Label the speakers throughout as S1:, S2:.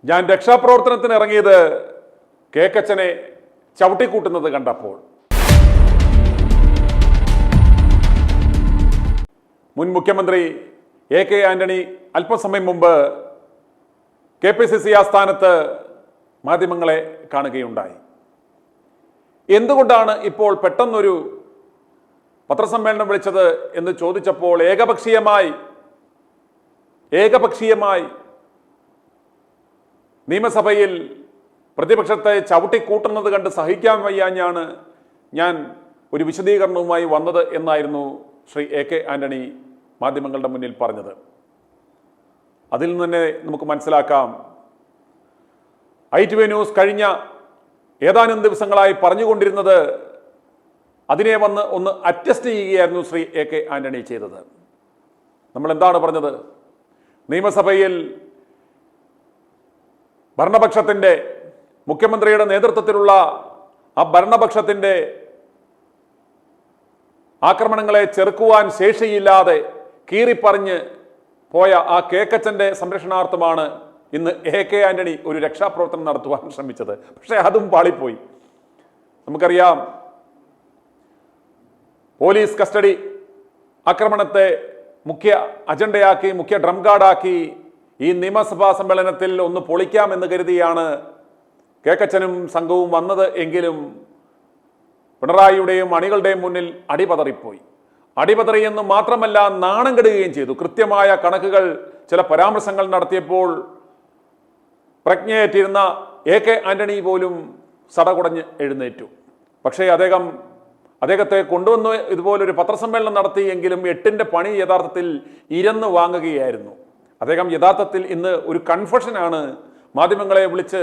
S1: ഞാൻ രക്ഷാപ്രവർത്തനത്തിന് ഇറങ്ങിയത് കേക്കച്ചനെ ചവിട്ടിക്കൂട്ടുന്നത് കണ്ടപ്പോൾ. മുൻ മുഖ്യമന്ത്രി എ.കെ. ആന്റണി അല്പസമയം മുമ്പ് KPCC ആസ്ഥാനത്ത് മാധ്യമങ്ങളെ കാണുകയുണ്ടായി. എന്തുകൊണ്ടാണ് ഇപ്പോൾ പെട്ടെന്നൊരു പത്രസമ്മേളനം വിളിച്ചത് എന്ന് ചോദിച്ചപ്പോൾ ഏകപക്ഷീയമായി നിയമസഭയിൽ പ്രതിപക്ഷത്തെ ചവിട്ടിക്കൂട്ടുന്നത് കണ്ട് സഹിക്കാൻ വയ്യാഞ്ഞാണ് ഞാൻ ഒരു വിശദീകരണവുമായി വന്നത് എന്നായിരുന്നു ശ്രീ എ.കെ. ആന്റണി മാധ്യമങ്ങളുടെ മുന്നിൽ പറഞ്ഞത്. അതിൽ നിന്ന് തന്നെ നമുക്ക് മനസ്സിലാക്കാം, ITV ന്യൂസ് കഴിഞ്ഞ ഏതാനും ദിവസങ്ങളായി പറഞ്ഞുകൊണ്ടിരുന്നത് അതിനെ വന്ന് ഒന്ന് അറ്റസ്റ്റ് ചെയ്യുകയായിരുന്നു ശ്രീ എ.കെ. ആന്റണി ചെയ്തത്. നമ്മൾ എന്താണ് പറഞ്ഞത്? നിയമസഭയിൽ ഭരണപക്ഷത്തിൻ്റെ മുഖ്യമന്ത്രിയുടെ നേതൃത്വത്തിലുള്ള ആ ഭരണപക്ഷത്തിൻ്റെ ആക്രമണങ്ങളെ ചെറുക്കുവാൻ ശേഷിയില്ലാതെ കീറിപ്പറിഞ്ഞ് പോയ ആ കേക്കച്ചൻ്റെ സംരക്ഷണാർത്ഥമാണ് ഇന്ന് എ.കെ. ആന്റണി ഒരു രക്ഷാപ്രവർത്തനം നടത്തുവാൻ ശ്രമിച്ചത്. പക്ഷേ അതും പാളിപ്പോയി. നമുക്കറിയാം, പോലീസ് കസ്റ്റഡി ആക്രമണത്തെ മുഖ്യ അജണ്ടയാക്കി, മുഖ്യ ഡ്രം ഗാർഡാക്കി ഈ നിയമസഭാ സമ്മേളനത്തിൽ ഒന്ന് പൊളിക്കാമെന്ന് കരുതിയാണ് കേക്കച്ചനും സംഘവും വന്നത്. എങ്കിലും പിണറായിയുടെയും അണികളുടെയും മുന്നിൽ അടിപതറിപ്പോയി. അടിപതറി എന്ന് മാത്രമല്ല, നാണം കെടുകയും ചെയ്തു. കൃത്യമായ കണക്കുകൾ, ചില പരാമർശങ്ങൾ നടത്തിയപ്പോൾ പ്രജ്ഞയേറ്റിരുന്ന എ.കെ. ആന്റണി പോലും സടകുടഞ്ഞ് എഴുന്നേറ്റു. പക്ഷേ അദ്ദേഹത്തെ കൊണ്ടുവന്ന് ഇതുപോലൊരു പത്രസമ്മേളനം നടത്തിയെങ്കിലും 8ന്റെ പണി യഥാർത്ഥത്തിൽ ഇരന്ന് വാങ്ങുകയായിരുന്നു. അദ്ദേഹം യഥാർത്ഥത്തിൽ ഇന്ന് ഒരു കൺഫഷനാണ് മാധ്യമങ്ങളെ വിളിച്ച്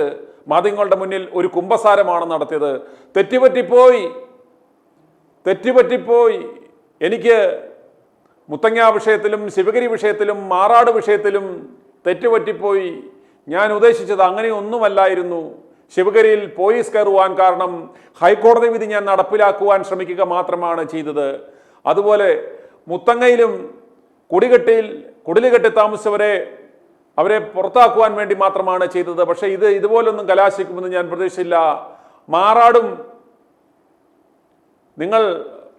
S1: മാധ്യമങ്ങളുടെ മുന്നിൽ ഒരു കുമ്പസാരമാണ് നടത്തിയത്. തെറ്റുപറ്റിപ്പോയി. എനിക്ക് മുത്തങ്ങ വിഷയത്തിലും ശിവഗിരി വിഷയത്തിലും മാറാട് വിഷയത്തിലും തെറ്റുപറ്റിപ്പോയി. ഞാൻ ഉദ്ദേശിച്ചത് അങ്ങനെയൊന്നുമല്ലായിരുന്നു. ശിവഗിരിയിൽ പോലീസ് കയറുവാൻ കാരണം ഹൈക്കോടതി വിധി ഞാൻ നടപ്പിലാക്കുവാൻ ശ്രമിക്കുക മാത്രമാണ് ചെയ്തത്. അതുപോലെ മുത്തങ്ങയിലും കുടിലുകെട്ടി താമസിച്ചവരെ പുറത്താക്കുവാൻ വേണ്ടി മാത്രമാണ് ചെയ്തത്. പക്ഷേ ഇതുപോലൊന്നും കലാശിക്കുമെന്ന് ഞാൻ പ്രതീക്ഷിച്ചില്ല. മാറാടും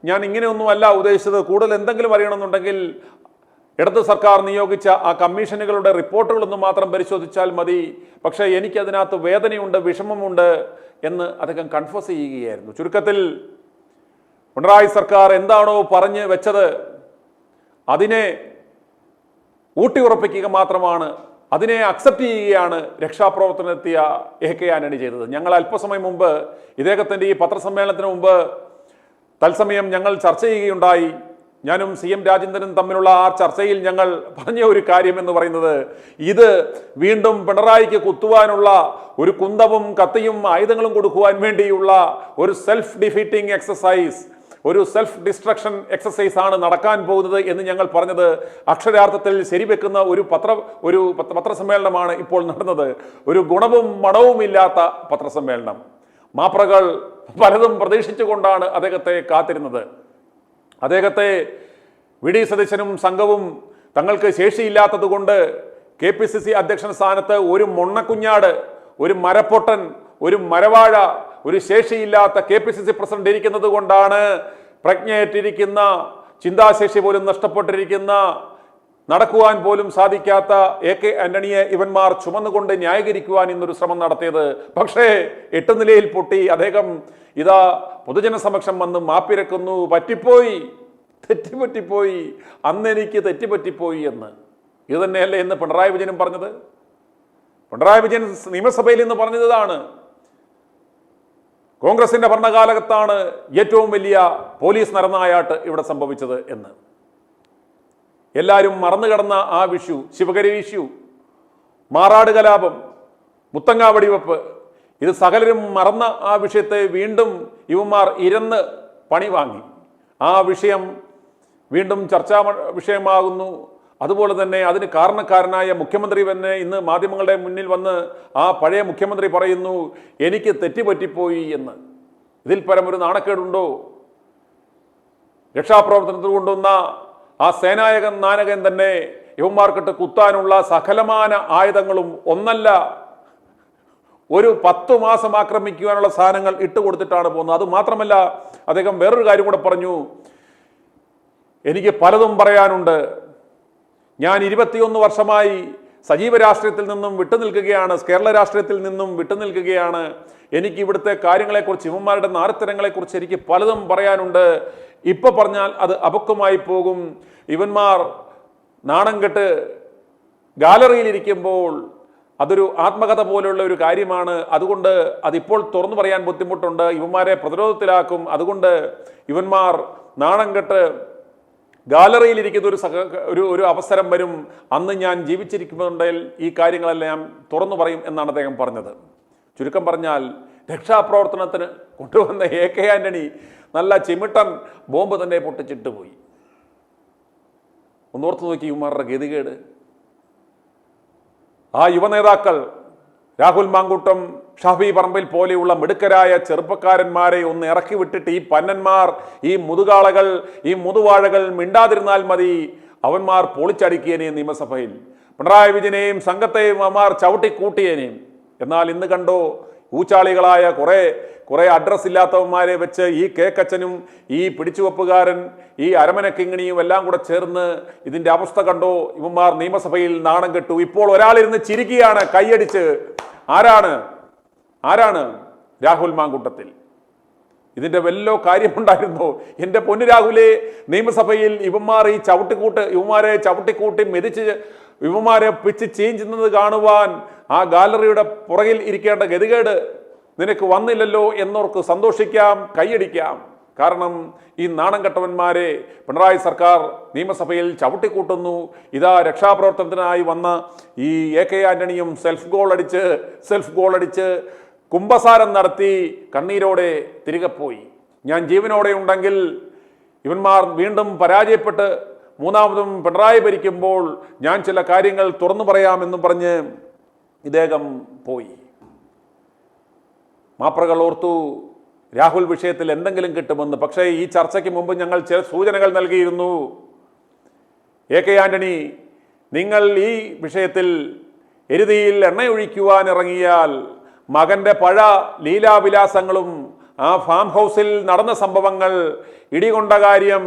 S1: ഞാൻ ഇങ്ങനെയൊന്നുമല്ല ഉദ്ദേശിച്ചത്. കൂടുതൽ എന്തെങ്കിലും അറിയണമെന്നുണ്ടെങ്കിൽ ഇടത് സർക്കാർ നിയോഗിച്ച ആ കമ്മീഷനുകളുടെ റിപ്പോർട്ടുകളൊന്നും മാത്രം പരിശോധിച്ചാൽ മതി. പക്ഷേ എനിക്കതിനകത്ത് വേദനയുണ്ട്, വിഷമമുണ്ട് എന്ന് അദ്ദേഹം കൺഫ്യൂസ് ചെയ്യുകയായിരുന്നു. ചുരുക്കത്തിൽ പിണറായി സർക്കാർ എന്താണോ പറഞ്ഞു വെച്ചത് അതിനെ ഊട്ടിയുറപ്പിക്കുക മാത്രമാണ്, അതിനെ അക്സെപ്റ്റ് ചെയ്യുകയാണ് രക്ഷാപ്രവർത്തനത്തിയ എ.കെ. ആന്റണി ചെയ്തത്. ഞങ്ങൾ അല്പസമയം മുമ്പ് ഇദ്ദേഹത്തിൻ്റെ ഈ പത്രസമ്മേളനത്തിന് മുമ്പ് തത്സമയം ഞങ്ങൾ ചർച്ച ചെയ്യുകയുണ്ടായി. ഞാനും CM രാജേന്ദ്രനും തമ്മിലുള്ള ആ ചർച്ചയിൽ ഞങ്ങൾ പറഞ്ഞ ഒരു കാര്യം എന്ന് പറയുന്നത്, ഇത് വീണ്ടും പിണറായിക്ക് കുത്തുവാനുള്ള ഒരു കുന്തവും കത്തിയും ആയുധങ്ങളും കൊടുക്കുവാൻ വേണ്ടിയുള്ള ഒരു സെൽഫ് ഡിഫീറ്റിംഗ് എക്സസൈസ്, ഒരു സെൽഫ് ഡിസ്ട്രക്ഷൻ എക്സസൈസ് ആണ് നടക്കാൻ പോകുന്നത് എന്ന് ഞങ്ങൾ പറഞ്ഞത് അക്ഷരാർത്ഥത്തിൽ ശരിവെക്കുന്ന ഒരു പത്രസമ്മേളനമാണ് ഇപ്പോൾ നടന്നത്. ഒരു ഗുണവും മണവുമില്ലാത്ത പത്രസമ്മേളനം. മാപ്രകൾ പലതും പ്രതീക്ഷിച്ചുകൊണ്ടാണ് അദ്ദേഹത്തെ കാത്തിരുന്നത്. അദ്ദേഹത്തെ വി.ഡി. സതീശനും സംഘവും തങ്ങൾക്ക് ശേഷിയില്ലാത്തത് കൊണ്ട് KPCC അധ്യക്ഷൻ സ്ഥാനത്ത് ഒരു മൊണ്ണക്കുഞ്ഞാട്, ഒരു മരപ്പൊട്ടൻ, ഒരു മരവാഴ, ഒരു ശേഷിയില്ലാത്ത KPCC പ്രസിഡന്റ് ഇരിക്കുന്നത് കൊണ്ടാണ് പ്രജ്ഞയേറ്റിരിക്കുന്ന, ചിന്താശേഷി പോലും നഷ്ടപ്പെട്ടിരിക്കുന്ന, നടക്കുവാൻ പോലും സാധിക്കാത്ത എ.കെ. ആന്റണിയെ ഇവന്മാർ ചുമന്നുകൊണ്ട് ന്യായീകരിക്കുവാൻ ഇന്നൊരു ശ്രമം നടത്തിയത്. പക്ഷേ 8 നിലയിൽ പൊട്ടി. അദ്ദേഹം ഇതാ പൊതുജന സമക്ഷം വന്ന് മാപ്പിരക്കുന്നു. തെറ്റുപറ്റിപ്പോയി, അന്നെനിക്ക് തെറ്റുപറ്റിപ്പോയി എന്ന്. ഇത് തന്നെയല്ലേ ഇന്ന് പിണറായി വിജയനും പറഞ്ഞത്? പിണറായി വിജയൻ നിയമസഭയിൽ നിന്ന് പറഞ്ഞതാണ്, കോൺഗ്രസിന്റെ ഭരണകാലത്താണ് ഏറ്റവും വലിയ പോലീസ് നരനായാട്ട് ഇവിടെ സംഭവിച്ചത് എന്ന്. എല്ലാവരും മറന്നുകിടന്ന ആ വിഷു, ശിവഗിരി ഇഷ്യൂ, മാറാട് കലാപം, മുത്തങ്ങ വെടിവെപ്പ്, ഇത് സകലരും മറന്ന ആ വിഷയത്തെ വീണ്ടും ഇവന്മാർ ഇരന്ന് പണി വാങ്ങി. ആ വിഷയം വീണ്ടും ചർച്ചാ വിഷയമാകുന്നു. അതുപോലെ തന്നെ അതിന് കാരണക്കാരനായ മുഖ്യമന്ത്രി തന്നെ ഇന്ന് മാധ്യമങ്ങളുടെ മുന്നിൽ വന്ന് ആ പഴയ മുഖ്യമന്ത്രി പറയുന്നു, എനിക്ക് തെറ്റുപറ്റിപ്പോയി എന്ന്. ഇതിൽ പരമൊരു നാണക്കേടുണ്ടോ? രക്ഷാപ്രവർത്തനത്തിൽ കൊണ്ടുവന്ന ആ നായകൻ തന്നെ യുവമാർക്കിട്ട് കുത്താനുള്ള സകലമാന ആയുധങ്ങളും ഒന്നല്ല ഒരു 10 മാസം ആക്രമിക്കുവാനുള്ള സാധനങ്ങൾ ഇട്ടുകൊടുത്തിട്ടാണ് പോകുന്നത്. അതുമാത്രമല്ല, അദ്ദേഹം വേറൊരു കാര്യം കൂടെ പറഞ്ഞു, എനിക്ക് പലതും പറയാനുണ്ട്. ഞാൻ 21 വർഷമായി സജീവ രാഷ്ട്രീയത്തിൽ നിന്നും വിട്ടുനിൽക്കുകയാണ്, കേരള രാഷ്ട്രീയത്തിൽ നിന്നും വിട്ടുനിൽക്കുകയാണ്. എനിക്ക് ഇവിടുത്തെ കാര്യങ്ങളെക്കുറിച്ച്, ഇവന്മാരുടെ നാരത്തരങ്ങളെക്കുറിച്ച് എനിക്ക് പലതും പറയാനുണ്ട്. ഇപ്പൊ പറഞ്ഞാൽ അത് അപക്വമായി പോകും. ഇവന്മാർ നാണം കെട്ട് ഗാലറിയിലിരിക്കുമ്പോൾ അതൊരു ആത്മകഥ പോലുള്ള ഒരു കാര്യമാണ്. അതുകൊണ്ട് അതിപ്പോൾ തുറന്നു പറയാൻ ബുദ്ധിമുട്ടുണ്ട്. ഇവന്മാരെ പ്രതിരോധത്തിലാക്കും. അതുകൊണ്ട് ഇവന്മാർ നാണം കെട്ട് ഗാലറിയിലിരിക്കുന്ന ഒരു അവസരം വരും. അന്ന് ഞാൻ ജീവിച്ചിരിക്കുന്നുണ്ടെങ്കിൽ ഈ കാര്യങ്ങളെല്ലാം തുറന്നു പറയും എന്നാണ് അദ്ദേഹം പറഞ്ഞത്. ചുരുക്കം പറഞ്ഞാൽ, രക്ഷാപ്രവർത്തനത്തിന് കൊണ്ടുവന്ന AK ആന്റണി നല്ല ചിമിട്ടൻ ബോംബ് തന്നെ പൊട്ടിച്ചിട്ട് പോയി. ഒന്നോർത്ത് നോക്കി ഇവന്മാരുടെ ഗതികേട്. ആ യുവനേതാക്കൾ രാഹുൽ മാങ്കൂട്ടം, ഷാഫി പറമ്പിൽ പോലെയുള്ള മിടുക്കരായ ചെറുപ്പക്കാരന്മാരെ ഒന്ന് ഇറക്കി വിട്ടിട്ട് ഈ പന്നന്മാർ, ഈ മുതുകാളകൾ, ഈ മുതുവാഴകൾ മിണ്ടാതിരുന്നാൽ മതി. അവന്മാർ പൊളിച്ചടുക്കിയേനെയും നിയമസഭയിൽ പിണറായി വിജയനെയും സംഘത്തെയും അവന്മാർ ചവിട്ടിക്കൂട്ടിയേനെയും. എന്നാൽ ഇന്ന് കണ്ടോ, ഊച്ചാളികളായ കുറെ അഡ്രസ് ഇല്ലാത്തവന്മാരെ വെച്ച് ഈ കേക്കച്ചനും ഈ പിടിച്ചുവെപ്പുകാരൻ ഈ അരമന കിങ്ങിണിയും എല്ലാം കൂടെ ചേർന്ന് ഇതിന്റെ അവസ്ഥ കണ്ടോ. ഇവന്മാർ നിയമസഭയിൽ നാണം കെട്ടു. ഇപ്പോൾ ഒരാളിരുന്ന് ചിരിക്കുകയാണ് കൈയടിച്ച്. ആരാണ്? രാഹുൽ മാങ്കൂട്ടത്തിൽ. ഇതിന്റെ വല്ലോ കാര്യമുണ്ടായിരുന്നോ? എൻ്റെ പൊന്നു രാഹുലെ, നിയമസഭയിൽ ഇവന്മാർ ഇവന്മാരെ ചവിട്ടിക്കൂട്ടി മെതിച്ച് ഇവന്മാരെ പിച്ച് ചെയ്യുന്നത് കാണുവാൻ ആ ഗാലറിയുടെ പുറകിൽ ഇരിക്കേണ്ട ഗതികേട് നിനക്ക് വന്നില്ലല്ലോ എന്നോർക്ക് സന്തോഷിക്കാം, കൈയടിക്കാം. കാരണം ഈ നാണം കെട്ടവന്മാരെ പിണറായി സർക്കാർ നിയമസഭയിൽ ചവിട്ടിക്കൂട്ടുന്നു. ഇതാ രക്ഷാപ്രവർത്തനത്തിനായി വന്ന ഈ AK ആന്റണിയും സെൽഫ് ഗോൾ അടിച്ച് കുംഭസാരം നടത്തി കണ്ണീരോടെ തിരികെ പോയി. ഞാൻ ജീവനോടെ ഉണ്ടെങ്കിൽ ഇവന്മാർ വീണ്ടും പരാജയപ്പെട്ട് മൂന്നാമതും പിണറായി ഭരിക്കുമ്പോൾ ഞാൻ ചില കാര്യങ്ങൾ തുറന്നു പറയാമെന്നും പറഞ്ഞ് ഇദ്ദേഹം പോയി. മാപ്രകൾ ഓർത്തു രാഹുൽ വിഷയത്തിൽ എന്തെങ്കിലും കിട്ടുമെന്ന്. പക്ഷേ ഈ ചർച്ചയ്ക്ക് മുമ്പ് ഞങ്ങൾ ചില സൂചനകൾ നൽകിയിരുന്നു. AK ആന്റണി, നിങ്ങൾ ഈ വിഷയത്തിൽ എരുതിയിൽ എണ്ണയൊഴിക്കുവാൻ ഇറങ്ങിയാൽ മകന്റെ പഴ ലീലാവിലാസങ്ങളും ആ ഫാം ഹൗസിൽ നടന്ന സംഭവങ്ങൾ, ഇടികൊണ്ട കാര്യം,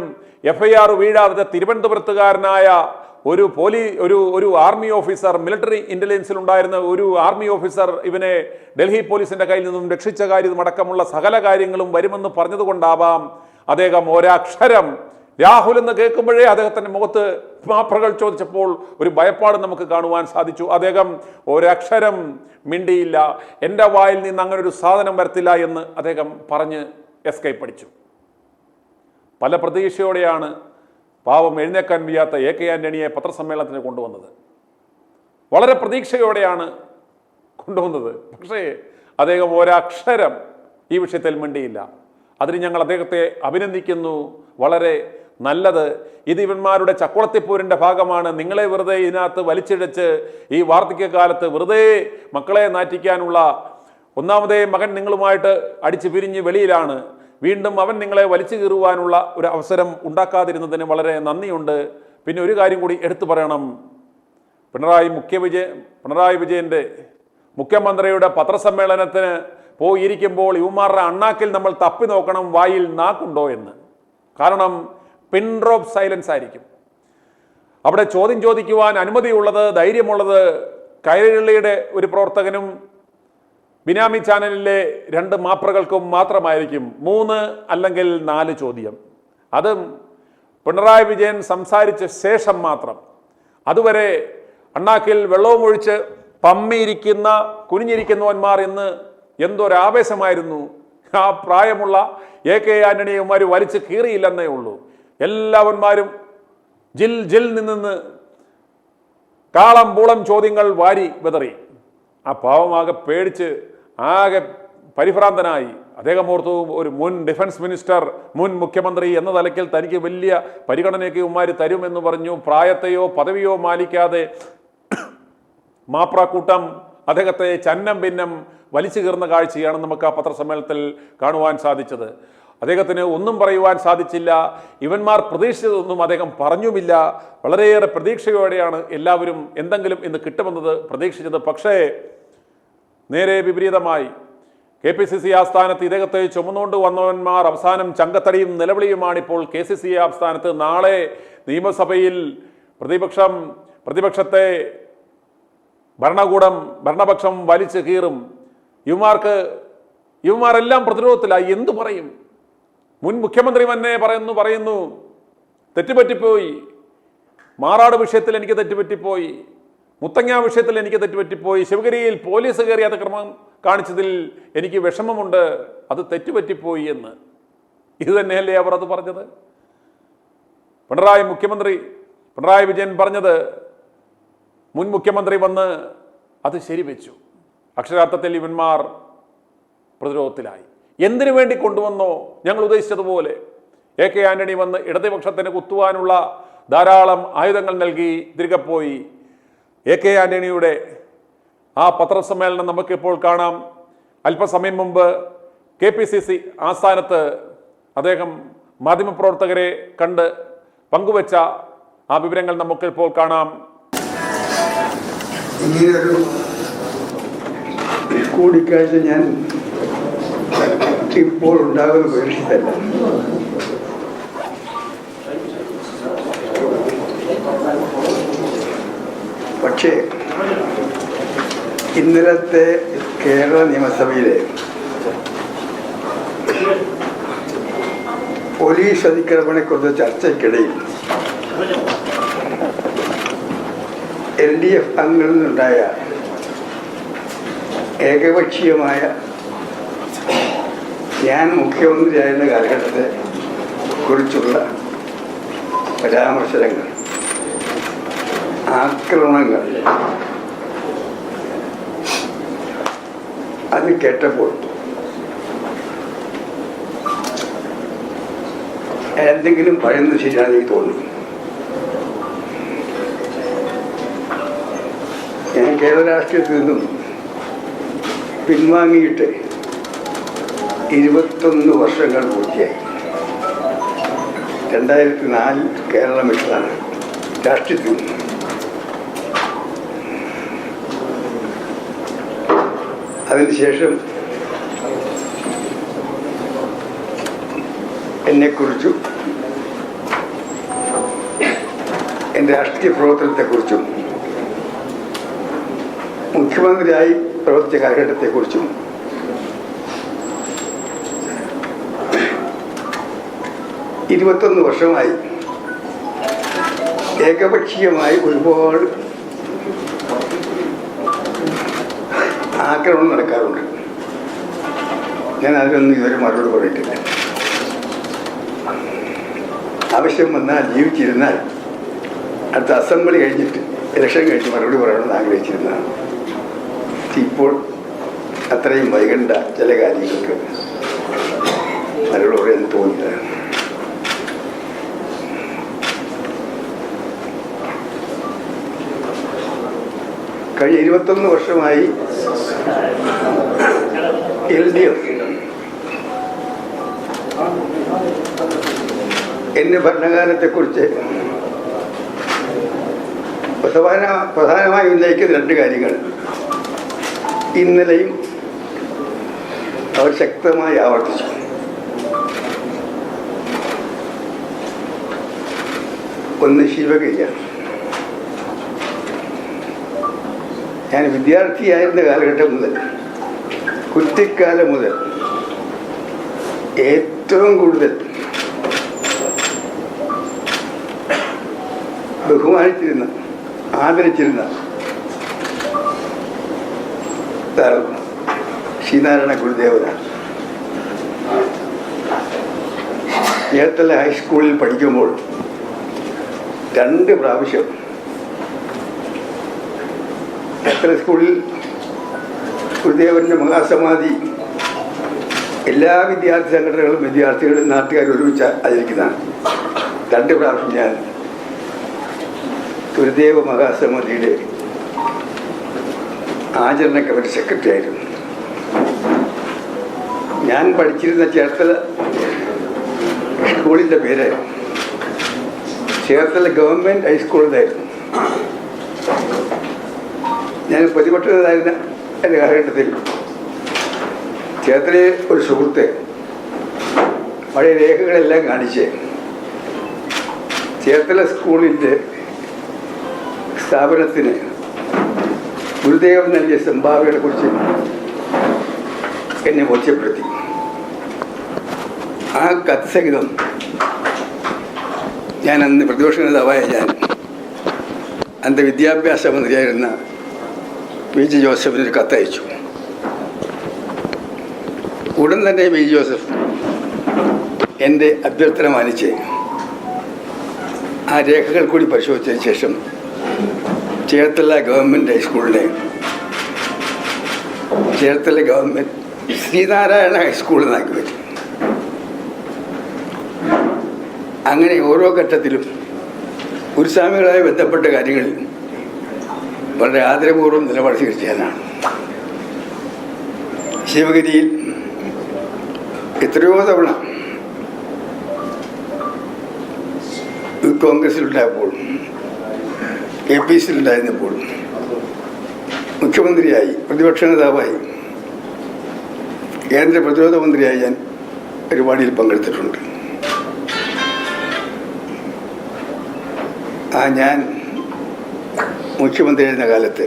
S1: FIR വീഴാതെ തിരുവനന്തപുരത്തുകാരനായ ഒരു ആർമി ഓഫീസർ, മിലിറ്ററി ഇന്റലിജൻസിൽ ഉണ്ടായിരുന്ന ഒരു ആർമി ഓഫീസർ ഇവനെ ഡൽഹി പോലീസിന്റെ കയ്യിൽ നിന്നും രക്ഷിച്ച കാര്യമടക്കമുള്ള സകല കാര്യങ്ങളും വരുമെന്ന് പറഞ്ഞതുകൊണ്ടാവാം അദ്ദേഹം ഒരക്ഷരം, രാഹുൽ എന്ന് കേൾക്കുമ്പോഴേ അദ്ദേഹത്തിന്റെ മുഖത്ത് മാപ്രകൾ ചോദിച്ചപ്പോൾ ഒരു ഭയപ്പാട് നമുക്ക് കാണുവാൻ സാധിച്ചു. അദ്ദേഹം ഒരക്ഷരം മിണ്ടിയില്ല. എൻ്റെ വായിൽ നിന്ന് അങ്ങനെ ഒരു സാധനം വരത്തില്ല എന്ന് അദ്ദേഹം പറഞ്ഞ് എസ്കേപ്പ് അടിച്ചു. പല പ്രതീക്ഷയോടെയാണ് പാവം എഴുന്നേക്കാൻ വയ്യാത്ത AK ആന്റണിയെ പത്രസമ്മേളനത്തിന് കൊണ്ടുവന്നത്. വളരെ പ്രതീക്ഷയോടെയാണ് കൊണ്ടുവന്നത്. പക്ഷേ അദ്ദേഹം ഒരക്ഷരം ഈ വിഷയത്തിൽ മിണ്ടിയില്ല. അതിന് ഞങ്ങൾ അദ്ദേഹത്തെ അഭിനന്ദിക്കുന്നു. വളരെ നല്ലത്. ഇത് ഇവന്മാരുടെ ചക്കുളത്തിപ്പൂരിൻ്റെ ഭാഗമാണ്. നിങ്ങളെ വെറുതെ ഇതിനകത്ത് വലിച്ചിഴച്ച് ഈ വാർദ്ധക്യകാലത്ത് വെറുതെ മക്കളെ നാറ്റിക്കാനുള്ള, ഒന്നാമതേ മകൻ നിങ്ങളുമായിട്ട് അടിച്ചു പിരിഞ്ഞ് വെളിയിലാണ്, വീണ്ടും അവൻ നിങ്ങളെ വലിച്ചു കീറുവാനുള്ള ഒരു അവസരം ഉണ്ടാക്കാതിരുന്നതിന് വളരെ നന്ദിയുണ്ട്. പിന്നെ ഒരു കാര്യം കൂടി എടുത്തു പറയണം. പിണറായി വിജയൻ്റെ മുഖ്യമന്ത്രിയുടെ പത്രസമ്മേളനത്തിന് പോയിരിക്കുമ്പോൾ ഇവന്മാരുടെ അണ്ണാക്കിൽ നമ്മൾ തപ്പി നോക്കണം വായിൽ നാക്കുണ്ടോ എന്ന്. കാരണം പിൻ ഡ്രോപ്പ് സൈലൻസ് ആയിരിക്കും. അവിടെ ചോദ്യം ചോദിക്കുവാൻ അനുമതിയുള്ളത്, ധൈര്യമുള്ളത് കൈരളിയുടെ ഒരു പ്രവർത്തകനും ബിനാമി ചാനലിലെ 2 മാപ്രകൾക്കും മാത്രമായിരിക്കും. 3 അല്ലെങ്കിൽ 4 ചോദ്യം. അതും പിണറായി വിജയൻ സംസാരിച്ച ശേഷം മാത്രം. അതുവരെ അണ്ണാക്കിൽ വെള്ളവും ഒഴിച്ച് കുനിഞ്ഞിരിക്കുന്നവന്മാർ എന്ന് എന്തൊരാവേശമായിരുന്നു. ആ പ്രായമുള്ള AK ആന്റണിയന്മാർ വലിച്ചു കീറിയില്ലെന്നേ ഉള്ളൂ. എല്ലാവന്മാരും ജിൽ നിന്ന് കാളം പൂളം ചോദ്യങ്ങൾ വാരി വിതറി. ആ പാവമാകെ പേടിച്ച് ആകെ പരിഭ്രാന്തനായി. അദ്ദേഹം ഓർത്തു, ഒരു മുൻ ഡിഫൻസ് മിനിസ്റ്റർ, മുൻ മുഖ്യമന്ത്രി എന്ന നിലയ്ക്ക് തനിക്ക് വലിയ പരിഗണനയൊക്കെ ഉമ്മാര് തരുമെന്ന് പറഞ്ഞു. പ്രായത്തെയോ പദവിയോ മാനിക്കാതെ മാപ്രാക്കൂട്ടം അദ്ദേഹത്തെ ചന്നം ഭിന്നം വലിച്ചു കീറുന്ന കാഴ്ചയാണ് നമുക്ക് ആ പത്രസമ്മേളനത്തിൽ കാണുവാൻ സാധിച്ചത്. അദ്ദേഹത്തിന് ഒന്നും പറയുവാൻ സാധിച്ചില്ല. ഇവന്മാർ പ്രതീക്ഷിച്ചതൊന്നും അദ്ദേഹം പറഞ്ഞുമില്ല. വളരെയേറെ പ്രതീക്ഷയോടെയാണ് എല്ലാവരും എന്തെങ്കിലും ഇന്ന് കിട്ടുമെന്നത് പ്രതീക്ഷിച്ചത്. പക്ഷേ നേരെ വിപരീതമായി KPCC ആസ്ഥാനത്ത് ഇദ്ദേഹത്തെ ചുമന്നുകൊണ്ട് വന്നവന്മാർ അവസാനം ചങ്കത്തടിയും നിലവിളിയുമാണിപ്പോൾ KCC ആസ്ഥാനത്ത്. നാളെ നിയമസഭയിൽ പ്രതിപക്ഷത്തെ ഭരണപക്ഷം വലിച്ചു കീറും. ഇവന്മാരെല്ലാം പ്രതിരോധത്തിലായി. എന്തു പറയും? മുൻ മുഖ്യമന്ത്രി തന്നെ പറയുന്നു തെറ്റുപറ്റിപ്പോയി, മാറാട് വിഷയത്തിൽ എനിക്ക് തെറ്റുപറ്റിപ്പോയി, മുത്തങ്ങ വിഷയത്തിൽ എനിക്ക് തെറ്റുപറ്റിപ്പോയി, ശിവഗിരിയിൽ പോലീസ് കയറി അതിക്രമം കാണിച്ചതിൽ എനിക്ക് വിഷമമുണ്ട്, അത് തെറ്റുപറ്റിപ്പോയി എന്ന്. ഇത് തന്നെയല്ലേ അവർ അത് പറഞ്ഞത്? പിണറായി വിജയൻ പറഞ്ഞത് മുൻ മുഖ്യമന്ത്രി വന്ന് അത് ശരിവെച്ചു. അക്ഷരാർത്ഥത്തിൽ ഇവന്മാർ പ്രതിരോധത്തിലായി. എന്തിനു വേണ്ടി കൊണ്ടുവന്നോ ഞങ്ങൾ ഉദ്ദേശിച്ചതുപോലെ AK ആന്റണി വന്ന് ഇടതുപക്ഷത്തിന് കുത്തുവാനുള്ള ധാരാളം ആയുധങ്ങൾ നൽകി തിരികെ പോയി. AK ആന്റണിയുടെ ആ പത്രസമ്മേളനം നമുക്കിപ്പോൾ കാണാം. അല്പസമയം മുമ്പ് KPCC ആസ്ഥാനത്ത് അദ്ദേഹം മാധ്യമപ്രവർത്തകരെ കണ്ട് പങ്കുവച്ച ആ വിവരങ്ങൾ നമുക്കിപ്പോൾ കാണാം.
S2: ഇങ്ങനെയൊരു കൂടിക്കാഴ്ച ഞാൻ ഇപ്പോൾ ഉണ്ടാകുന്ന പ്രതീക്ഷിച്ചല്ല. പക്ഷേ ഇന്നലത്തെ കേരള നിയമസഭയിലെ പോലീസ് അതിക്രമണത്തെക്കുറിച്ച് ചർച്ചയ്ക്കിടയിൽ LDF അംഗങ്ങളിൽ നിന്നുണ്ടായ ഏകപക്ഷീയമായ ഞാൻ മുഖ്യമന്ത്രിയായിരുന്ന കാലഘട്ടത്തെ കുറിച്ചുള്ള പരാമർശനങ്ങൾ, ആക്രമണങ്ങൾ, അത് കേട്ടപ്പോൾ എന്തെങ്കിലും പറയുന്നത് ശരിയാണെന്ന് എനിക്ക് തോന്നുന്നു. ഞാൻ കേരള രാഷ്ട്രീയത്തിൽ നിന്നും പിൻവാങ്ങിയിട്ട് 21 വർഷങ്ങൾ പൂർത്തിയായി. 2004 കേരളം വിട്ടതാണ് രാഷ്ട്രീയത്തിൽ നിന്ന്. അതിനുശേഷം എന്നെക്കുറിച്ചും എൻ്റെ രാഷ്ട്രീയ പ്രവർത്തനത്തെക്കുറിച്ചും മുഖ്യമന്ത്രിയായി പ്രവർത്തിച്ച കാലഘട്ടത്തെക്കുറിച്ചും വർഷമായി ഏകപക്ഷീയമായി ഒരുപാട് ആക്രമണം നടക്കാറുണ്ട്. ഞാൻ അതിനൊന്നും ഇതുവരെ മറുപടി പറഞ്ഞിട്ടില്ല. ആവശ്യം വന്നാൽ ജീവിച്ചിരുന്നാൽ അടുത്ത അസംബ്ലി കഴിഞ്ഞിട്ട് ഇലക്ഷൻ കഴിഞ്ഞ് മറുപടി പറയണമെന്ന് ആഗ്രഹിച്ചിരുന്നതാണ്. ഇപ്പോൾ അത്രയും വൈകണ്ട ചില കാര്യങ്ങൾക്ക് മറുപടി പറയാൻ തോന്നില്ല. കഴിഞ്ഞ 21 വർഷമായി LDF എൻ്റെ ഭരണകാലത്തെക്കുറിച്ച് പ്രധാനമായി ഉന്നയിക്കുന്ന 2 കാര്യങ്ങൾ ഇന്നലെയും അവർ ശക്തമായി ആവർത്തിച്ചു. ഒന്ന് ശിവഗിരിയാണ്. ഞാൻ വിദ്യാർത്ഥിയായിരുന്ന കാലഘട്ടം മുതൽ, കുട്ടിക്കാലം മുതൽ ഏറ്റവും കൂടുതൽ ബഹുമാനിച്ചിരുന്ന, ആദരിച്ചിരുന്ന ശ്രീനാരായണ ഗുരുദേവനാണ്. ചേർത്തല ഹൈസ്കൂളിൽ പഠിക്കുമ്പോൾ 2 പ്രാവശ്യം ചേർത്തല സ്കൂളിൽ ഗുരുദേവൻ്റെ മഹാസമാധി എല്ലാ വിദ്യാർത്ഥി സംഘടനകളും വിദ്യാർത്ഥികളും നാട്ടുകാരും ഒരുമിച്ച് ആചരിക്കുന്നതാണ്. 2 പ്രാവശ്യം ഞാൻ ഗുരുദേവ മഹാസമാധിയുടെ ആചരണ കമ്മിറ്റി സെക്രട്ടറി ആയിരുന്നു. ഞാൻ പഠിച്ചിരുന്ന ചേർത്തല സ്കൂളിൻ്റെ പേര് ചേർത്തല ഗവൺമെൻറ് ഹൈസ്കൂളിലായിരുന്നു. ഞാൻ പ്രതിപക്ഷ നേതായിരുന്ന എൻ്റെ കാലഘട്ടത്തിൽ ചേർത്തലയിലെ ഒരു സുഹൃത്ത് പഴയ രേഖകളെല്ലാം കാണിച്ച് ചേർത്തല സ്കൂളിൻ്റെ സ്ഥാപനത്തിന് ഗുരുദേവൻ നൽകിയ സംഭാവനകളെക്കുറിച്ച് എന്നെ ബോധ്യപ്പെടുത്തി. ആ കത്ത് സഹിതം ഞാൻ അന്ന് പ്രതിപക്ഷ നേതാവായ ഞാൻ അന്ന് വിദ്യാഭ്യാസ മന്ത്രിയായിരുന്ന പി ജി ജോസഫിനൊരു കത്തയച്ചു. ഉടൻ തന്നെ പി ജി ജോസഫ് എൻ്റെ അഭ്യർത്ഥന മാനിച്ച് ആ രേഖകൾ കൂടി പരിശോധിച്ചതിന് ശേഷം ചേർത്തല ഗവൺമെൻറ് ഹൈസ്കൂളിനെ ചേർത്തല ഗവൺമെൻറ് ശ്രീനാരായണ ഹൈസ്കൂൾ എന്നാക്കി പറ്റി. അങ്ങനെ ഓരോ ഘട്ടത്തിലും ഗുരുസ്വാമികളുമായി ബന്ധപ്പെട്ട കാര്യങ്ങളിൽ വളരെ ആദരപൂർവ്വം നിലപാട് സ്വീകരിച്ചതാണ്. ശിവഗിരിയിൽ എത്രയോ തവണ കോൺഗ്രസിലുണ്ടായപ്പോൾ, കെ പി സിയിലുണ്ടായിരുന്നപ്പോൾ, മുഖ്യമന്ത്രിയായി, പ്രതിപക്ഷ നേതാവായി, കേന്ദ്ര പ്രതിരോധ മന്ത്രിയായി ഞാൻ പരിപാടിയിൽ പങ്കെടുത്തിട്ടുണ്ട്. ഞാൻ മുഖ്യമന്ത്രിയായിരുന്ന കാലത്ത്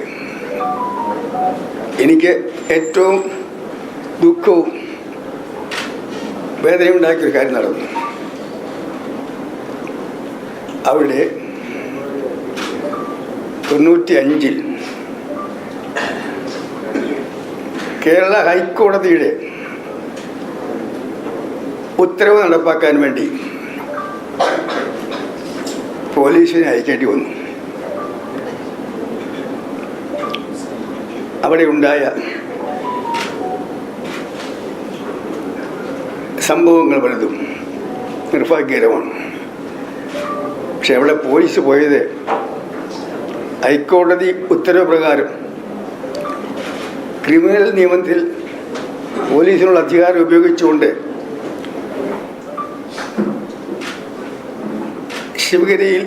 S2: എനിക്ക് ഏറ്റവും ദുഃഖവും വേദനയുണ്ടാക്കിയൊരു കാര്യം നടന്നു. അവിടെ 95 കേരള ഹൈക്കോടതിയുടെ ഉത്തരവ് നടപ്പാക്കാൻ വേണ്ടി പോലീസിനെ അയക്കേണ്ടി വന്നു. അവിടെ ഉണ്ടായ സംഭവങ്ങൾ പലതും നിർഭാഗ്യകരമാണ്. പക്ഷെ അവിടെ പോലീസ് പോയത് ഹൈക്കോടതി ഉത്തരവ് പ്രകാരം ക്രിമിനൽ നിയമത്തിൽ പോലീസിനുള്ള അധികാരം ഉപയോഗിച്ചുകൊണ്ട് ശിവഗിരിയിൽ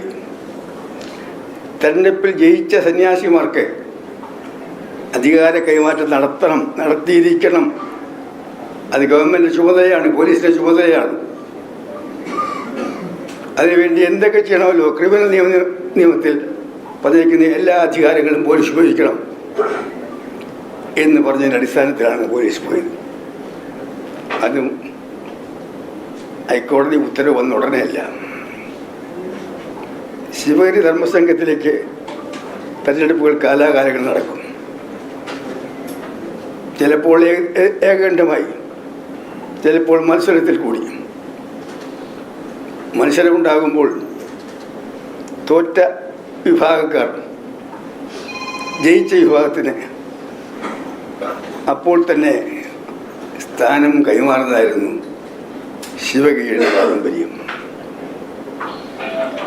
S2: തെരഞ്ഞെടുപ്പിൽ ജയിച്ച സന്യാസിമാർക്ക് അധികാര കൈമാറ്റം നടത്തിയിരിക്കണം. അത് ഗവൺമെൻറ് ചുമതലയാണ്, പോലീസിൻ്റെ ചുമതലയാണ്. അതിനുവേണ്ടി എന്തൊക്കെ ചെയ്യണമല്ലോ ക്രിമിനൽ നിയമത്തിൽ പറഞ്ഞിരിക്കുന്ന എല്ലാ അധികാരങ്ങളും പോലീസ് ഉപയോഗിക്കണം എന്ന് പറഞ്ഞതിൻ്റെ അടിസ്ഥാനത്തിലാണ് പോലീസ് പോയത്. അതും ഹൈക്കോടതി ഉത്തരവ് വന്ന ഉടനെയല്ല. ശിവഗിരി ധർമ്മസംഘത്തിലേക്ക് തെരഞ്ഞെടുപ്പുകൾ കാലാകാലങ്ങൾ നടക്കും. ചിലപ്പോൾ ഏകണ്ഠമായി, ചിലപ്പോൾ മത്സരത്തിൽ കൂടി. മത്സരമുണ്ടാകുമ്പോൾ തോറ്റ വിഭാഗക്കാർ ജയിച്ച വിഭാഗത്തിന് അപ്പോൾ തന്നെ സ്ഥാനം കൈമാറുന്നതായിരുന്നു ശിവഗിരിയുടെ പാരമ്പര്യം.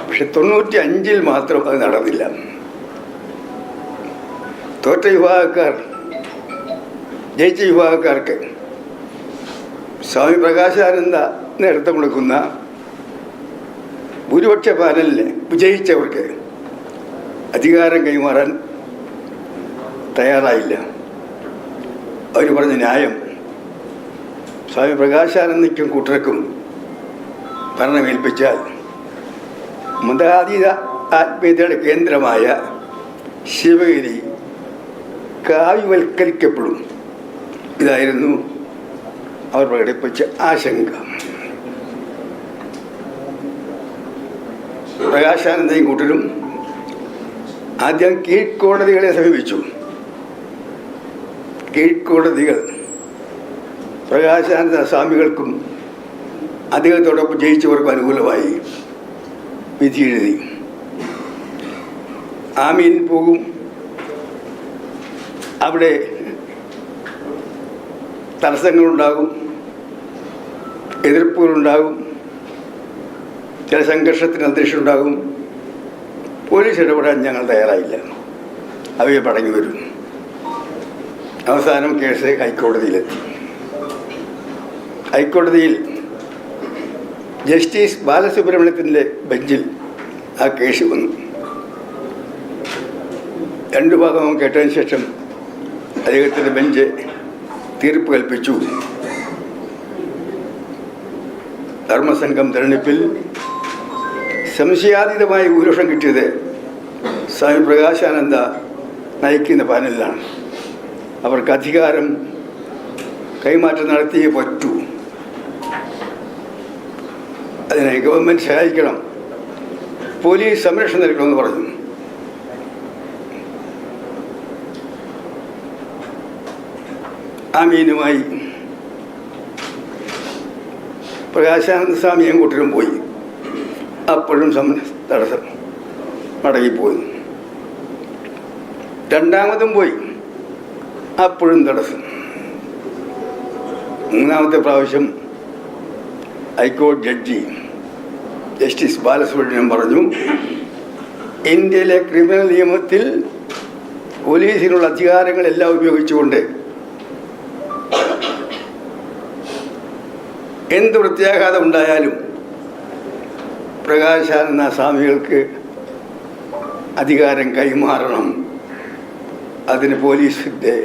S2: പക്ഷെ 95 മാത്രം അത് നടന്നില്ല. തോറ്റ വിഭാഗക്കാർ ജയിച്ച വിഭാഗക്കാർക്ക് സ്വാമി പ്രകാശാനന്ദ നേതൃത്വം കൊടുക്കുന്ന ഭൂരിപക്ഷ പാനലിൽ വിജയിച്ചവർക്ക് അധികാരം കൈമാറാൻ തയ്യാറായില്ല. അവർ പറഞ്ഞ ന്യായം സ്വാമി പ്രകാശാനന്ദയ്ക്കും കൂട്ടർക്കും ഭരണമേൽപ്പിച്ചാൽ മതാതീത ആത്മീയതയുടെ കേന്ദ്രമായ ശിവഗിരി കാവ്യവൽക്കരിക്കപ്പെടും. ഇതായിരുന്നു അവർ പ്രകടിപ്പിച്ച ആശങ്ക. പ്രകാശാനന്ദയും കൂട്ടരും ആദ്യം കീഴ്ക്കോടതികളെ സമീപിച്ചു. കീഴ്ക്കോടതികൾ പ്രകാശാനന്ദ സ്വാമികൾക്കും അദ്ദേഹത്തോടൊപ്പം ജയിച്ചവർക്കും അനുകൂലമായി വിധി എഴുതി. ആമീൻ പോകും. അവിടെ തടസ്സങ്ങളുണ്ടാകും, എതിർപ്പുകളുണ്ടാകും, ചില സംഘർഷത്തിന് അന്തരീക്ഷം ഉണ്ടാകും. പോലീസ് ഇടപെടാൻ ഞങ്ങൾ തയ്യാറായില്ല. അവയെ മടങ്ങി വരും. അവസാനം കേസ് ഹൈക്കോടതിയിലെത്തി. ഹൈക്കോടതിയിൽ ജസ്റ്റിസ് ബാലസുബ്രഹ്മണ്യത്തിൻ്റെ ബെഞ്ചിൽ ആ കേസ് വന്നു. രണ്ടു ഭാഗവും കേട്ടതിന് ശേഷം അദ്ദേഹത്തിൻ്റെ ബെഞ്ച് തീർപ്പ് കൽപ്പിച്ചു. ധർമ്മസംഘം തെരഞ്ഞെടുപ്പിൽ സംശയാതീതമായ ഭൂരിപക്ഷം കിട്ടിയത് സ്വാമി പ്രകാശാനന്ദ നയിക്കുന്ന പാനലിലാണ്. അവർക്ക് അധികാരം കൈമാറ്റം നടത്തിയേ പറ്റൂ. അതിനെ ഗവൺമെൻറ് സഹായിക്കണം, പോലീസ് സംരക്ഷണം നൽകണമെന്ന് പറഞ്ഞു. ആമീനുമായി പ്രകാശാനന്ദ സ്വാമിയും കൂട്ടരും പോയി. അപ്പോഴും തടസ്സം മടങ്ങിപ്പോയി. രണ്ടാമതും പോയി, അപ്പോഴും തടസ്സം. മൂന്നാമത്തെ പ്രാവശ്യം ഹൈക്കോടതി ജഡ്ജി ജസ്റ്റിസ് ബാലസുബ്രഹ്മണ്യം പറഞ്ഞു, ഇന്ത്യയിലെ ക്രിമിനൽ നിയമത്തിൽ പോലീസിനുള്ള അധികാരങ്ങളെല്ലാം ഉപയോഗിച്ചുകൊണ്ട് എന്ത് പ്രത്യാഘാതം ഉണ്ടായാലും പ്രകാശാനന്ദ സ്വാമികൾക്ക് അധികാരം കൈമാറണം. അതിന് പോലീസിൻ്റെ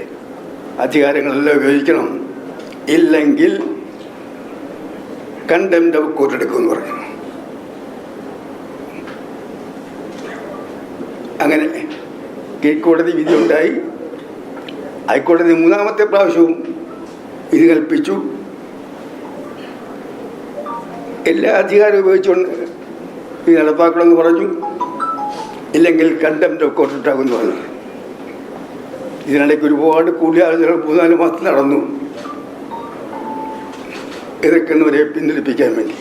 S2: അധികാരങ്ങളെല്ലാം ഉപയോഗിക്കണം, ഇല്ലെങ്കിൽ കണ്ടംപ്റ്റ് ഓഫ് കോർട്ട് എടുക്കുമെന്ന് പറഞ്ഞു. അങ്ങനെ കീഴ്ക്കോടതി വിധി ഉണ്ടായി. ഹൈക്കോടതി മൂന്നാമത്തെ പ്രാവശ്യവും വിധി കൽപ്പിച്ചു. എല്ലാ അധികാരവും ഉപയോഗിച്ചുകൊണ്ട് ഇത് നടപ്പാക്കണമെന്ന് പറഞ്ഞു, ഇല്ലെങ്കിൽ കണ്ടംപ്റ്റ് ഓഫ് കോർട്ട് ഉണ്ടാകുമെന്ന് പറഞ്ഞു. ഇതിനിടയ്ക്ക് ഒരുപാട് കൂടിയാലോചനകൾ 3-4 മാസത്തിൽ നടന്നു, എതിർക്കുന്നവരെ പിന്തിരിപ്പിക്കാൻ വേണ്ടി,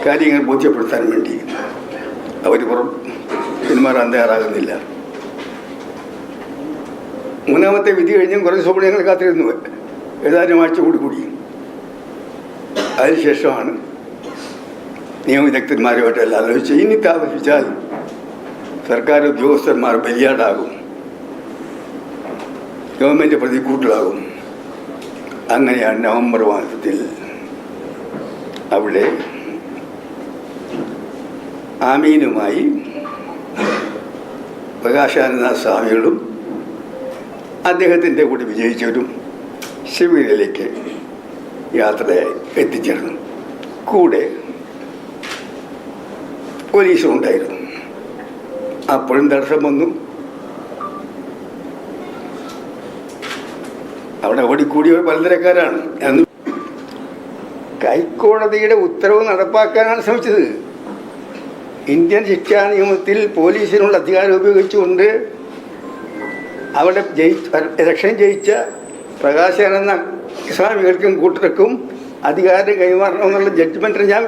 S2: കാര്യങ്ങൾ ബോധ്യപ്പെടുത്താൻ വേണ്ടി. അവർ പിന്മാറാൻ തയ്യാറാകുന്നില്ല. മൂന്നാമത്തെ വിധി കഴിഞ്ഞും കുറേ ദിവസം ഞങ്ങൾ കാത്തിരുന്നു, ഏതാനും ആഴ്ച കൂടി. അതിനുശേഷമാണ് നിയമവിദഗ്ധന്മാരുമായിട്ട് എല്ലാം ആലോചിച്ച് ഇനി താമസിച്ചാൽ സർക്കാർ ഉദ്യോഗസ്ഥന്മാർ ബലിയാടാകും, ഗവൺമെൻറ് പ്രതിക്കൂട്ടിലാകും. അങ്ങനെയാണ് നവംബർ മാസത്തിൽ അവിടെ ആമീനുമായി പ്രകാശാനന്ദ സ്വാമികളും അദ്ദേഹത്തിൻ്റെ കൂടി വിജയിച്ചവരും ശിവഗിരിയിലേക്ക് യാത്രയായി എത്തിച്ചേർന്നു. കൂടെ പോലീസും ഉണ്ടായിരുന്നു. അപ്പോഴും തടസ്സം വന്നു. അവിടെ ഓടിക്കൂടിയവർ പലതരക്കാരാണ്. ഹൈക്കോടതിയുടെ ഉത്തരവ് നടപ്പാക്കാനാണ് ശ്രമിച്ചത്. ഇന്ത്യൻ ശിക്ഷാ നിയമത്തിൽ പോലീസിനുള്ള അധികാരം ഉപയോഗിച്ചുകൊണ്ട് അവിടെ ഇലക്ഷൻ ജയിച്ച പ്രകാശാനന്ദ സ്വാമികൾക്കും കൂട്ടർക്കും അധികാരം കൈമാറണമെന്നുള്ള ജഡ്ജ്മെൻറ്റിന്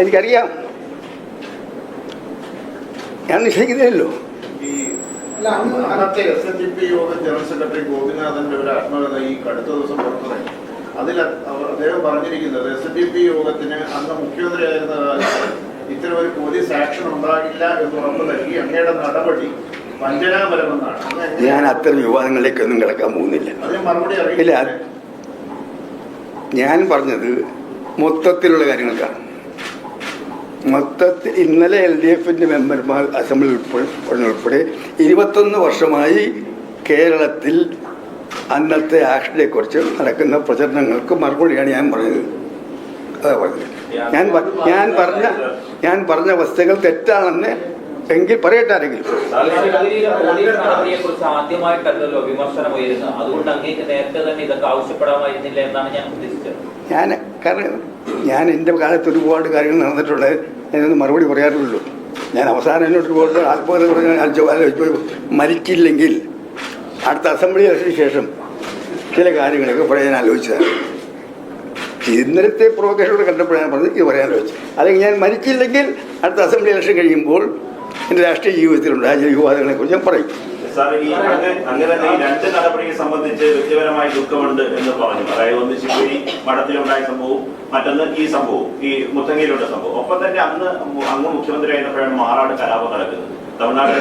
S2: എനിക്കറിയാം, ഞാൻ നിശ്ചയിക്കുന്നില്ലല്ലോ.
S3: അന്നത്തെ SNDP യോഗം ജനറൽ സെക്രട്ടറി ഗോപിനാഥന്റെ ഒരു ആത്മകഥ ഈ അടുത്ത ദിവസം പുറത്തിറങ്ങി. അതിൽ അദ്ദേഹം പറഞ്ഞിരിക്കുന്നത് SNDP യോഗത്തിന് അന്ന് മുഖ്യമന്ത്രിയായിരുന്ന കാലത്ത് ഇത്തരം ഒരു പോലീസ് ആക്ഷൻ ഉണ്ടാകില്ല എന്ന് ഉറപ്പ് നൽകി അങ്ങയുടെ നടപടി വഞ്ചനാപരമെന്നാണ്.
S2: ഞാൻ അത്തരം വിവാദങ്ങളിലേക്കൊന്നും കിടക്കാൻ പോകുന്നില്ല.
S3: അതിന് മറുപടി
S2: ഇല്ല,
S3: അറിയില്ല.
S2: ഞാൻ പറഞ്ഞത് മൊത്തത്തിലുള്ള കാര്യങ്ങൾക്കാണ്. മൊത്തത്തിൽ ഇന്നലെ LDFന്റെ മെമ്പർമാർ അസംബ്ലി ഉൾപ്പെടെ 21 വർഷമായി കേരളത്തിൽ അന്നത്തെ ആക്ഷനെക്കുറിച്ച് നടക്കുന്ന പ്രചരണങ്ങൾക്ക് മറുപടിയാണ് ഞാൻ പറഞ്ഞത്. അതാ പറഞ്ഞത്. ഞാൻ പറഞ്ഞ വസ്തുക്കൾ തെറ്റാണെന്ന് എങ്കിൽ പറയട്ടെ ആരെങ്കിലും. ഞാൻ എൻ്റെ കാലത്ത് ഒരുപാട് കാര്യങ്ങൾ നടന്നിട്ടുണ്ട്. ഞാനൊന്ന് മറുപടി പറയാറുള്ളൂ. ഞാൻ അവസാനം എന്നോട് ഒരുപാട് ആത്മകഥ പറഞ്ഞ മരിച്ചില്ലെങ്കിൽ അടുത്ത അസംബ്ലി ഇലക്ഷന് ശേഷം ചില കാര്യങ്ങളൊക്കെ പറയാൻ ആലോചിച്ചതാണ്. ഇന്നലത്തെ പ്രൊവക്കേഷനോട് കണ്ടപ്പോഴാണ് പറഞ്ഞത് ഇത് പറയാൻ ആലോചിച്ചത്. അല്ലെങ്കിൽ ഞാൻ മരിച്ചില്ലെങ്കിൽ അടുത്ത അസംബ്ലി ഇലക്ഷൻ കഴിയുമ്പോൾ എൻ്റെ രാഷ്ട്രീയ ജീവിതത്തിലുണ്ടായ ചില വിവാദങ്ങളെക്കുറിച്ച് ഞാൻ പറയും.
S4: അങ്ങനെ ഈ 2 നടപടിയെ സംബന്ധിച്ച് വ്യക്തിപരമായ ദുഃഖമുണ്ട് എന്ന് പറഞ്ഞു. അതായത് ഒന്ന് ശിവഗിരി മഠത്തിലുണ്ടായ സംഭവവും മറ്റൊന്ന് ഈ സംഭവവും, ഈ മുത്തങ്ങയിലുള്ള സംഭവം. ഒപ്പം തന്നെ അങ്ങ് മുഖ്യമന്ത്രി ആയിരുന്നപ്പോഴാണ് മാറാട് കലാപം നടക്കുന്നത്. തമിഴ്നാട്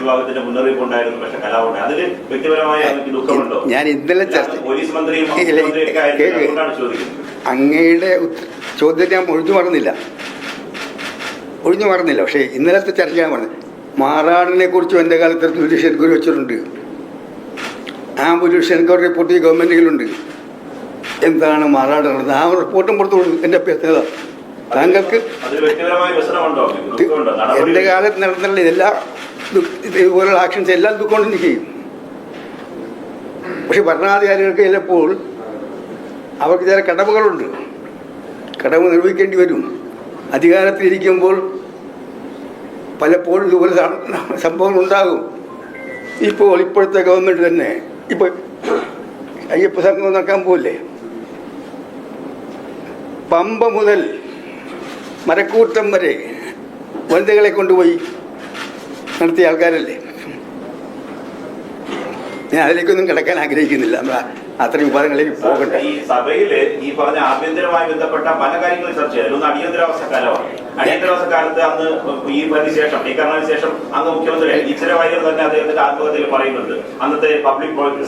S4: വിഭാഗത്തിന്റെ മുന്നറിയിപ്പ് ഉണ്ടായിരുന്നു, പക്ഷെ കലാപം ഉണ്ടായി. അതിൽ വ്യക്തിപരമായ ദുഃഖമുണ്ടോ?
S2: ഞാൻ ഇന്നലെ
S4: പോലീസ് മന്ത്രിയും ചോദിക്കുന്നത്.
S2: അങ്ങയുടെ ചോദ്യം ഞാൻ ഒഴിഞ്ഞു മറന്നില്ല. പക്ഷേ ഇന്നലത്തെ ചർച്ച ഞാൻ പറഞ്ഞു. മാറാടിനെ കുറിച്ചും എൻ്റെ കാലത്ത് ശരിക്കും വെച്ചിട്ടുണ്ട്. ആ ഒരു എൻക്വയറി റിപ്പോർട്ട് ഈ ഗവൺമെൻറ്റുകളുണ്ട്. എന്താണ് മാറാട് നടന്നത്? ആ റിപ്പോർട്ടും പുറത്തു കൊടുക്കും. എൻ്റെ അഭ്യർത്ഥന താങ്കൾക്ക് എൻ്റെ കാലത്ത് നടന്നിട്ടുള്ള ഇതെല്ലാം ഇതുപോലുള്ള ആക്ഷൻസ് എല്ലാം ദുഃഖം കൊണ്ട് ചെയ്യും. പക്ഷെ ഭരണാധികാരികൾക്ക് ചിലപ്പോൾ അവർക്ക് ചില കടമകളുണ്ട്, കടമ നിർവഹിക്കേണ്ടി വരും. അധികാരത്തിലിരിക്കുമ്പോൾ പലപ്പോഴും ഇതുപോലെ സംഭവങ്ങൾ ഉണ്ടാകും. ഇപ്പോഴത്തെ ഗവൺമെൻറ് തന്നെ ഇപ്പോൾ അയ്യപ്പ സംഘം നടക്കാൻ പോകില്ലേ, പമ്പ മുതൽ മരക്കൂട്ടം വരെ വനിതകളെ കൊണ്ടുപോയി നടത്തിയ ആൾക്കാരല്ലേ. ഞാൻ അതിലേക്കൊന്നും കിടക്കാൻ ആഗ്രഹിക്കുന്നില്ല, അത്രയും വിഭാഗങ്ങളിലേക്ക് പോകട്ടെ.
S4: ഈ സഭയില് ഈ പറഞ്ഞ ആഭ്യന്തരവുമായി ബന്ധപ്പെട്ട പല കാര്യങ്ങളും ചർച്ച ചെയ്തു. ഒന്ന് അടിയന്തരാവസ്ഥ കാലമാണ്. അടിയന്തരാവസ്ഥ കാലത്ത് അന്ന് ഈ ശേഷം ഈ കാരണത്തിന് ശേഷം അന്ന് മുഖ്യമന്ത്രി ഈശ്വര വാര്യർ തന്നെ അദ്ദേഹത്തിന്റെ ആത്മകഥയിൽ പറയുന്നുണ്ട്, അന്നത്തെ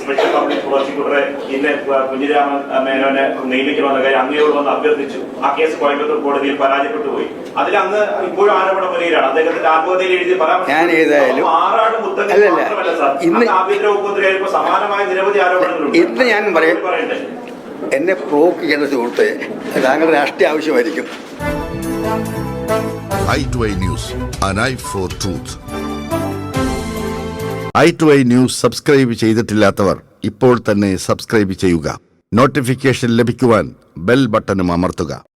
S4: സ്പെഷ്യൽ പബ്ലിക് പ്രോസിക്യൂട്ടറെ ഇന്ന് കുഞ്ഞിരാമൻ മേനോനെ നിയമിക്കണമെന്ന കാര്യം അങ്ങയോട് വന്ന് അഭ്യർത്ഥിച്ചു. ആ കേസ് കോയമ്പത്തൂർ കോടതിയിൽ പരാജയപ്പെട്ടു പോയി. അതിൽ അന്ന് ഇപ്പോഴും ആരോപണ മുനയിലാണ്. അദ്ദേഹത്തിന്റെ ആത്മകഥയിൽ എഴുതി ആറാട് മുത്തങ്ങ മാത്രമല്ല സാർ, ആഭ്യന്തര വകുപ്പ് സമാനമായ നിരവധി ആരോപണങ്ങളുണ്ട്.
S2: ഇന്ന് ഞാൻ പറയാം, എന്നെ പ്രോക്ക് ചെയ്യുന്ന സുഹൃത്തെ താങ്കളുടെ രാഷ്ട്രീയ ആവശ്യമായിരിക്കും.
S5: i2i News, an eye for truth. i2i News subscribe ചെയ്തിട്ടില്ലാത്തവർ ഇപ്പോൾ തന്നെ സബ്സ്ക്രൈബ് ചെയ്യുക. നോട്ടിഫിക്കേഷൻ ലഭിക്കുവാൻ ബെൽ ബട്ടണും അമർത്തുക.